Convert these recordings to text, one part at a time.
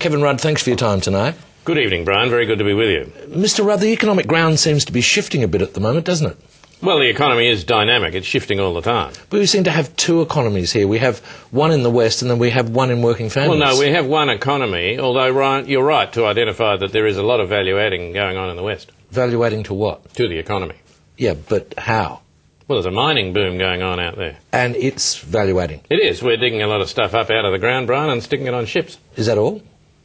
Kevin Rudd, thanks for your time tonight. Good evening, Brian. Very good to be with you. Mr. Rudd, the economic ground seems to be shifting a bit at the moment, doesn't it? Well, the economy is dynamic. It's shifting all the time. But we seem to have two economies here. We have one in the West and then we have one in working families. Well, no, we have one economy, although Ryan, you're right to identify that there is a lot of value-adding going on in the West. Value-adding to what? To the economy. Yeah, but how? Well, there's a mining boom going on out there. And it's value-adding? It is. We're digging a lot of stuff up out of the ground, Brian, and sticking it on ships. Is that all?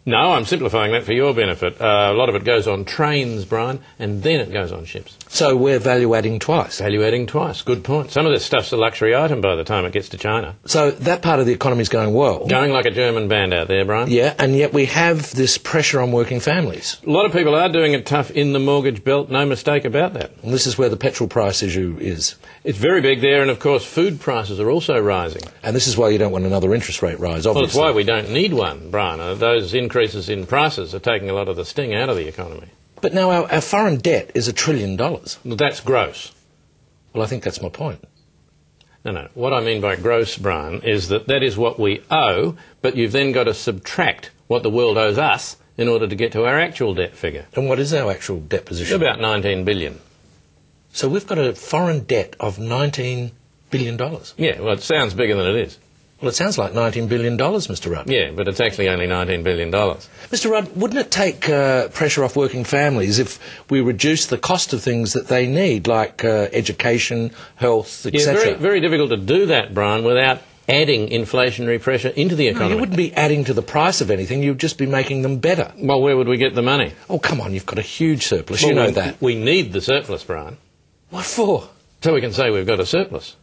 No, I'm simplifying that for your benefit. A lot of it goes on trains, Brian, and then it goes on ships. So we're value-adding twice? Value-adding twice. Good point. Some of this stuff's a luxury item by the time it gets to China. So that part of the economy's going well? Going like a German band out there, Brian. Yeah, and yet we have this pressure on working families. A lot of people are doing it tough in the mortgage belt, no mistake about that. And this is where the petrol price issue is. It's very big there, and of course food prices are also rising. And this is why you don't want another interest rate rise, obviously. Well, it's why we don't need one, Brian. Those increases in prices are taking a lot of the sting out of the economy. But now our foreign debt is $1 trillion. Well, that's gross. Well, I think that's my point. No. What I mean by gross, Brian, is that is what we owe, but you've then got to subtract what the world owes us in order to get to our actual debt figure. And what is our actual debt position? About $19 billion. So we've got a foreign debt of $19 billion? Yeah, well, it sounds bigger than it is. Well, it sounds like $19 billion, Mr. Rudd. Yeah, but it's actually only $19 billion. Mr. Rudd, wouldn't it take pressure off working families if we reduce the cost of things that they need, like education, health, etc.? Yeah, very difficult to do that, Brian, without adding inflationary pressure into the economy. No, you wouldn't be adding to the price of anything, you'd just be making them better. Well, where would we get the money? Oh, come on, you've got a huge surplus, well, you know that. We need the surplus, Brian. What for? So we can say we've got a surplus.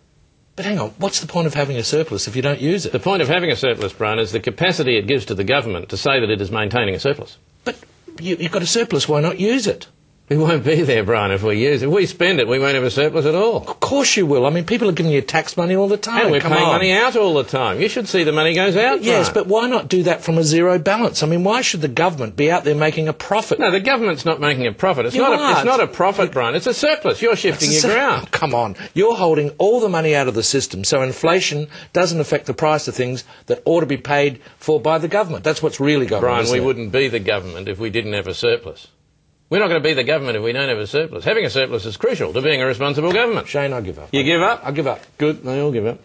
But hang on, what's the point of having a surplus if you don't use it? The point of having a surplus, Brian, is the capacity it gives to the government to say that it is maintaining a surplus. But you've got a surplus, why not use it? It won't be there, Brian, if we use it. If we spend it, we won't have a surplus at all. Of course you will. I mean, people are giving you tax money all the time. And we're paying money out all the time. You should see the money goes out, Yes, Brian. but why not do that from a zero balance? I mean, why should the government be out there making a profit? No, the government's not making a profit. It's not a profit, Brian. It's a surplus. You're shifting your ground. Oh, come on. You're holding all the money out of the system, so inflation doesn't affect the price of things that ought to be paid for by the government. That's what's really going on, Brian, we isn't it? wouldn't be the government if we didn't have a surplus. We're not going to be the government if we don't have a surplus. Having a surplus is crucial to being a responsible government. Shane, I give up. You give up? I give up. Good, they all give up.